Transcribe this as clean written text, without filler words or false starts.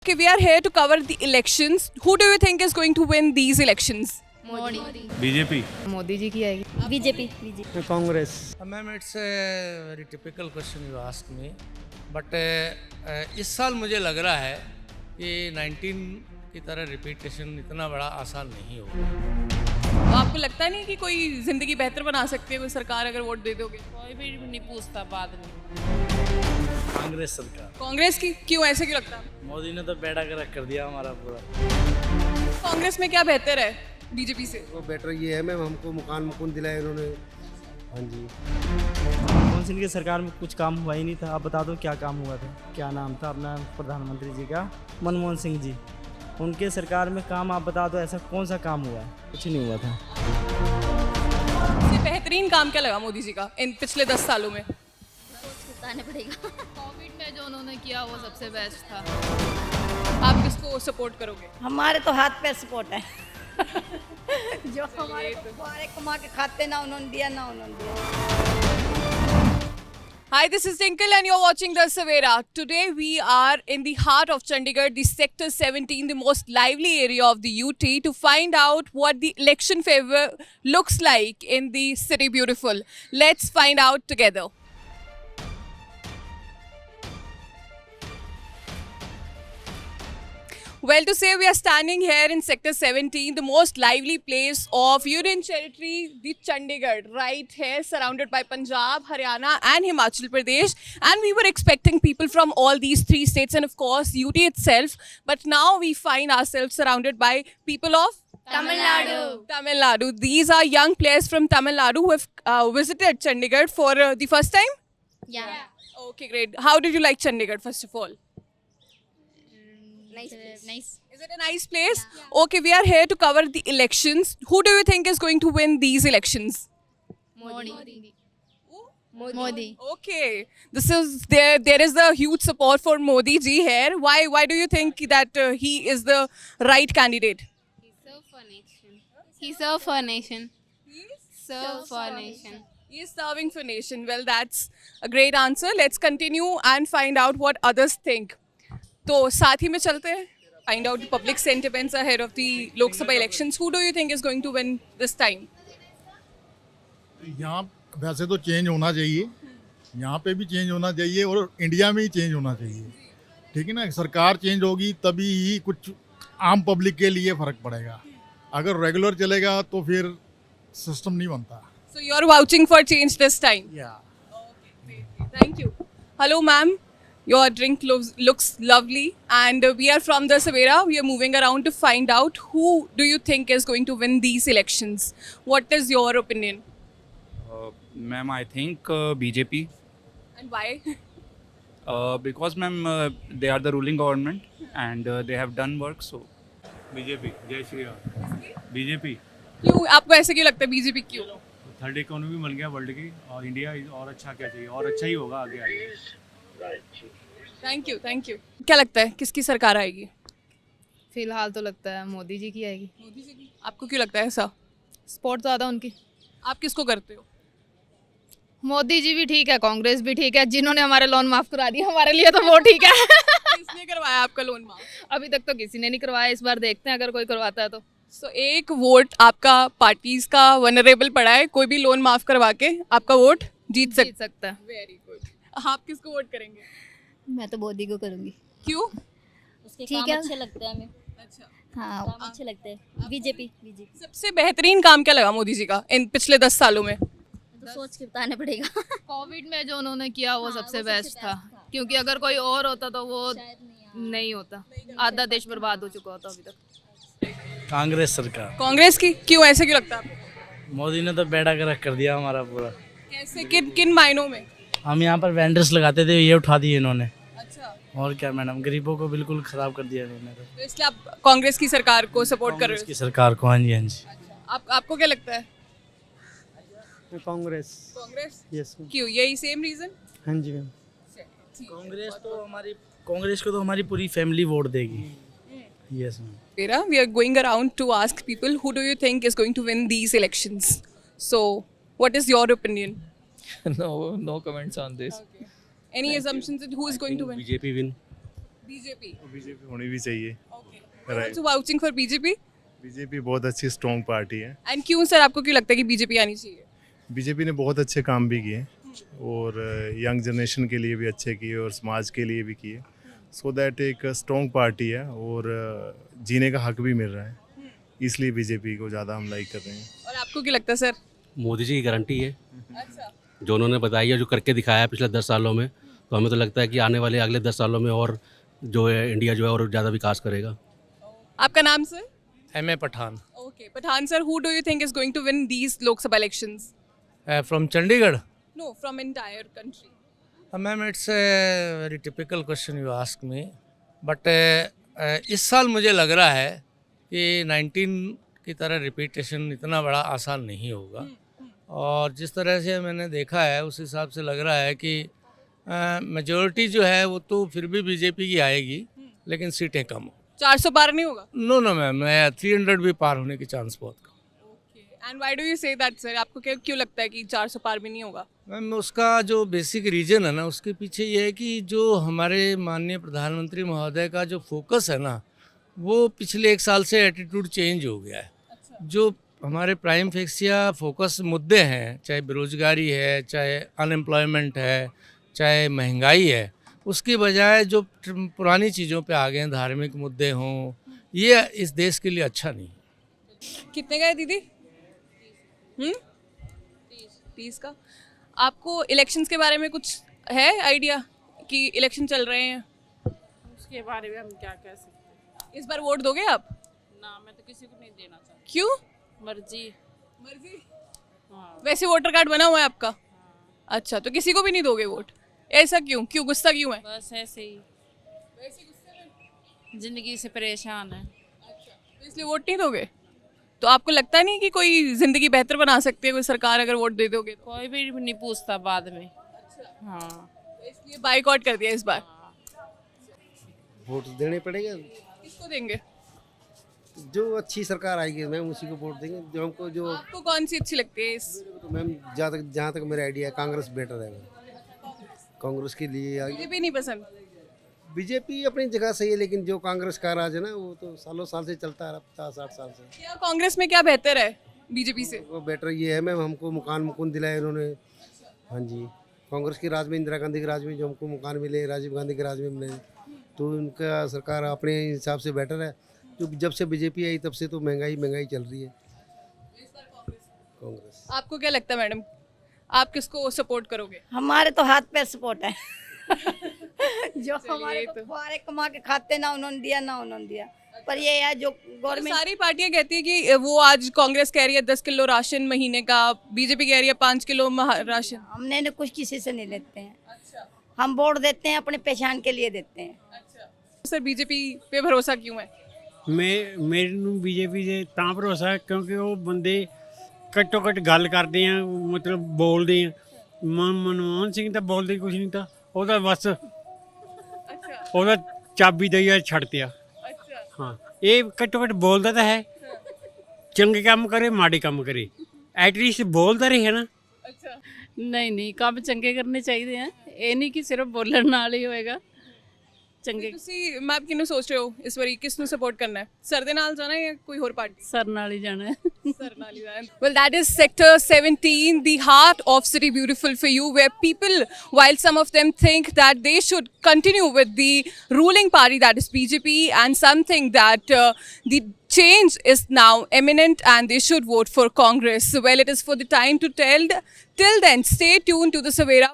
Okay, we are here to cover the elections. Who do you think is going to win these elections? Modi BJP Modi ji की आएगी BJP Congress Ma'am, it's a very typical question you ask me, but इस साल मुझे लग रहा है कि 19 की तरह रिपीटेशन इतना बड़ा आसान नहीं होगा। तो आपको लगता नहीं कि कोई जिंदगी बेहतर बना सकती है कोई सरकार अगर वोट दे दोगे? कोई भी नहीं पूछता बाद में। कांग्रेस सरकार। कांग्रेस की क्यों, ऐसे क्यों लगता है? मोदी ने तो बेड़ा गर्क कर दिया हमारा पूरा। कांग्रेस में क्या बेहतर है बीजेपी से? वो बेटर ये है मैम, हमको मकान दिलाए उन्होंने। हाँ जी। मनमोहन सिंह की सरकार में कुछ काम हुआ ही नहीं था। आप बता दो क्या काम हुआ था? क्या नाम था अपना प्रधानमंत्री जी का? मनमोहन सिंह जी। उनके सरकार में काम आप बता दो, ऐसा कौन सा काम हुआ है? कुछ नहीं हुआ था। सबसे बेहतरीन काम क्या लगा मोदी जी का इन पिछले 10 सालों में? बताना पड़ेगा। कोविड में जो उन्होंने किया वो सबसे बेस्ट था। आप किसको सपोर्ट करोगे? हमारे तो हाथ पे सपोर्ट है। जो हमारे कमा के खाते ना उन्होंने दिया ना उन्होंने दिया। Hi, this is Tinkle and you're watching The Savera. Today we are in the heart of Chandigarh, the Sector 17, the most lively area of the UT, to find out what the election favor looks like in the City Beautiful. Let's find out together. Well, to say we are standing here in Sector 17, the most lively place of Union Territory, the Chandigarh, right here, surrounded by Punjab, Haryana and Himachal Pradesh. And we were expecting people from all these three states and of course UT itself. But now we find ourselves surrounded by people of Tamil Nadu. Tamil Nadu. These are young players from Tamil Nadu who have visited Chandigarh for the first time. Yeah. Okay, great. How did you like Chandigarh, first of all? Nice. Is it a nice place? Yeah. Okay, we are here to cover the elections. Who do you think is going to win these elections? Modi. Okay, this is there is a huge support for Modi ji here. Why do you think that he is the right candidate? He serve for nation. Serve for nation. He is serving for nation. Well, that's a great answer. Let's continue and find out what others think. तो साथ ही में चलते हैं, find out the public sentiments ahead of the Lok Sabha elections. Who do you think is going to win this time? यहाँ वैसे तो change होना चाहिए, यहाँ पे भी चेंज होना चाहिए और इंडिया में ही चेंज होना चाहिए। ठीक है ना, सरकार चेंज होगी तभी ही कुछ आम पब्लिक के लिए फ़र्क पड़ेगा। अगर रेगुलर चलेगा तो फिर सिस्टम नहीं बनता। So you're vouching for change this time. या Thank you. Hello, ma'am. Your drink looks lovely, and we are from the Savera. We are moving around to find out who do you think is going to win these elections. What is your opinion? Ma'am, I think BJP. And why? Because ma'am, they are the ruling government and they have done work. So BJP, जय Shri Ram. BJP क्यों आपको ऐसे क्यों लगता है BJP क्यों? Third economy बन गया वर्ल्ड की और इंडिया और अच्छा क्या चाहिए, और अच्छा ही होगा आगे आगे। Thank you. क्या लगता है किसकी सरकार आएगी? फिलहाल तो लगता है मोदी जी की आएगी। मोदी जी की। आपको क्यों लगता है ऐसा? सपोर्ट ज़्यादा उनकी। आप किसको करते हो? मोदी जी भी ठीक है, कांग्रेस भी ठीक है। जिन्होंने हमारे लोन माफ करा दिया हमारे लिए तो वो ठीक है। किसने करवाया आपका लोन माफ? अभी तक तो किसी ने नहीं करवाया, इस बार देखते हैं अगर कोई करवाता है तो। सो एक वोट आपका पार्टीज का वनरेबल पड़ा है, कोई भी लोन माफ करवा के आपका वोट जीत सकता है। Very good. आप किसको वोट करेंगे? मैं तो मोदी को करूंगी। क्यों? उसके काम अच्छे लगते हैं हमें। अच्छा, हाँ, काम अच्छे लगते हैं। बीजेपी। सबसे बेहतरीन काम क्या लगा मोदी जी का इन पिछले 10 सालों में? तो सोच के बताना पड़ेगा। कोविड में जो उन्होंने किया वो सबसे बेस्ट था, क्योंकि अगर कोई और होता तो वो नहीं होता। आधा देश बर्बाद हो चुका होता अभी तक। कांग्रेस सरकार। कांग्रेस की क्यों, ऐसे क्यों लगता है आपको? मोदी ने तो बेड़ा गर्क कर दिया हमारा पूरा। कैसे, किन मायनों में? हम यहाँ पर वेंडर्स लगाते थे, ये उठा दिए इन्होंने। अच्छा, और क्या मैडम, गरीबों को बिल्कुल खराब कर दिया इन्होंने। तो इसलिए आप कांग्रेस की सरकार को सपोर्ट कर रहे कांग्रेस की सरकार को। हाँ जी, हाँ जी। हो? आपको क्या लगता है? कांग्रेस। कांग्रेस यस। क्यों, यही सेम रीजन? हाँ जी मैम। कांग्रेस को तो हमारी पूरी फैमिली वोट देगी। Yes ma'am. Vera, we are going around to ask people who do you think is going to win these elections. So, what is your opinion? No comments on this. Any assumptions that who is going to win? BJP win. BJP BJP होनी भी चाहिए। Okay Right. Also vouching for BJP BJP बहुत अच्छी strong party है। And क्यों sir आपको क्यों लगता है कि बीजेपी आनी चाहिए? बीजेपी ने बहुत अच्छे काम भी किए और यंग जनरेशन के लिए भी अच्छे किए और समाज के लिए भी किए। सो दैट एक स्ट्रॉन्ग पार्टी है और जीने का हक भी मिल रहा है, इसलिए बीजेपी को ज़्यादा हम लाइक कर रहे हैं। और आपको क्या लगता है सर? मोदी जी की गारंटी है अच्छा जो उन्होंने बताई है, जो करके दिखाया है पिछले 10 सालों में, तो हमें तो लगता है कि आने वाले अगले 10 सालों में और जो है इंडिया जो है और ज़्यादा विकास करेगा। आपका नाम sir? M.A. Pathan Okay, Pathan sir, who do you think is going to win these Lok Sabha elections? from Chandigarh. No, from entire country. Ma'am, it's a very typical question you ask me, but इस साल मुझे लग रहा है कि 19 की तरह repetition इतना बड़ा आसान नहीं होगा, और जिस तरह से मैंने देखा है उस हिसाब से लग रहा है कि मेजॉरिटी जो है वो तो फिर भी बीजेपी की आएगी, लेकिन सीटें कम हो। 400 पार नहीं होगा? नो मैम, 300 भी पार होने की चांस बहुत कम। And why do you say that sir? आपको क्यों लगता है कि 400 पार भी नहीं होगा? मैम, उसका जो बेसिक रीज़न है ना, उसके पीछे ये है कि जो हमारे माननीय प्रधानमंत्री महोदय का जो फोकस है ना, वो पिछले 1 साल से एटीट्यूड चेंज हो गया है। जो हमारे प्राइम फेक्सिया फोकस मुद्दे हैं, चाहे बेरोजगारी है, चाहे अनएम्प्लॉयमेंट है, चाहे महंगाई है, उसकी बजाय जो पुरानी चीज़ों पे आ गए हैं, धार्मिक मुद्दे हों, ये इस देश के लिए अच्छा नहीं। कितने गए दीदी? 30 का। आपको इलेक्शंस के बारे में कुछ है आइडिया कि इलेक्शन चल रहे हैं? उसके बारे में हम क्या कह सकते हैं? इस बार वोट दोगे आप? ना, मैं तो किसी को नहीं देना चाहती। क्यों? मर्जी। हाँ। वैसे वोटर कार्ड बना हुआ है आपका? अच्छा, तो किसी को भी नहीं दोगे वोट? ऐसा क्यों? गुस्सा क्यों है? बस ऐसे ही जिंदगी से परेशान है। अच्छा, तो इसलिए वोट नहीं दोगे? तो आपको लगता नहीं कि कोई जिंदगी बेहतर बना सकती है कोई सरकार अगर वोट दे दोगे तो? कोई भी नहीं पूछता बाद में। हाँ, तो इसलिए बाइकआउट कर दिया इस बार। वोट देने पड़ेगा, किसको देंगे? जो अच्छी सरकार आएगी मैम उसी को वोट देंगे। जो हमको जो आपको कौन सी अच्छी लगती है? तो मैम जहाँ तक मेरा आइडिया है, कांग्रेस बेटर है। कांग्रेस के लिए बीजेपी नहीं पसंद? बीजेपी अपनी जगह सही है, लेकिन जो कांग्रेस का राज है ना, वो तो सालों साल से चलता है, 50-60 साल से। क्या कांग्रेस में क्या बेहतर है बीजेपी से? वो बेटर ये है मैम, हमको मकान दिलाए उन्होंने। हाँ जी, कांग्रेस के राज में, इंदिरा गांधी के राज में जो हमको मकान मिले, राजीव गांधी के राज में मिले, तो उनका सरकार अपने हिसाब से बेटर है। जो जब से बीजेपी आई तब से तो महंगाई चल रही है। कांग्रेस। आपको क्या लगता है मैडम, आप किसको सपोर्ट करोगे? हमारे तो हाथ पैर सपोर्ट है। जो हमारे को कुआरे कमा के खाते ना उन्होंने दिया, पर ये है जो गवर्नमेंट। सारी पार्टियां कहती है कि वो आज कांग्रेस कह रही है 10 किलो राशन महीने का, बीजेपी कह रही है 5 किलो राशन। हमने कुछ किसी से नहीं लेते हैं। अच्छा। हम वोट देते हैं अपने पहचान के लिए देते हैं। अच्छा सर, बीजेपी पे भरोसा क्यों है? ਮੇਰੇ ਨੂੰ ਬੀਜੇਪੀ ਦੇ ਤਾਂ ਭਰੋਸਾ ਹੈ ਕਿਉਂਕਿ ਉਹ ਬੰਦੇ ਘੱਟੋ ਘੱਟ ਗੱਲ ਕਰਦੇ ਆ, ਮਤਲਬ ਬੋਲਦੇ ਆ। ਮਨਮੋਹਨ ਸਿੰਘ ਤਾਂ ਬੋਲਦੇ ਕੁਝ ਨਹੀਂ, ਤਾਂ ਉਹਦਾ ਬਸ ਉਹਦਾ ਚਾਬੀ ਦਈਆ ਛੱਡਤਿਆ। ਹਾਂ, ਇਹ ਘੱਟੋ ਘੱਟ ਬੋਲਦਾ ਤਾਂ ਹੈ, ਚੰਗੇ ਕੰਮ ਕਰੇ ਮਾੜੇ ਕੰਮ ਕਰੇ, ਐਟਲੀਸਟ ਬੋਲਦਾ ਰਹੇ ਨਾ। ਨਹੀਂ ਕੰਮ ਚੰਗੇ ਕਰਨੇ ਚਾਹੀਦੇ ਆ, ਇਹ ਨਹੀਂ ਕਿ ਸਿਰਫ ਬੋਲਣ ਨਾਲ ਹੀ ਹੋਏਗਾ। ਚੰਗੇ ਤੁਸੀਂ ਮੈਮ ਕਿਹਨੂੰ ਸੋਚ ਰਹੇ ਹੋ ਇਸ ਵਾਰੀ, ਕਿਸ ਨੂੰ ਸਪੋਰਟ ਕਰਨਾ ਹੈ? ਸਰ ਦੇ ਨਾਲ ਜਾਣਾ ਹੈ ਜਾਂ ਕੋਈ ਹੋਰ ਪਾਰਟੀ? ਸਰ ਨਾਲ ਹੀ ਜਾਣਾ ਹੈ। ਸਰ ਨਾਲ ਹੀ ਜਾਣਾ। Well, that is Sector 17, the heart of City Beautiful for you, where people, while some of them think that they should continue with the ruling party, that is BJP, and some think that the change is now imminent and they should vote for Congress. Well, it is for the time to tell. Till then, stay tuned to the Savera.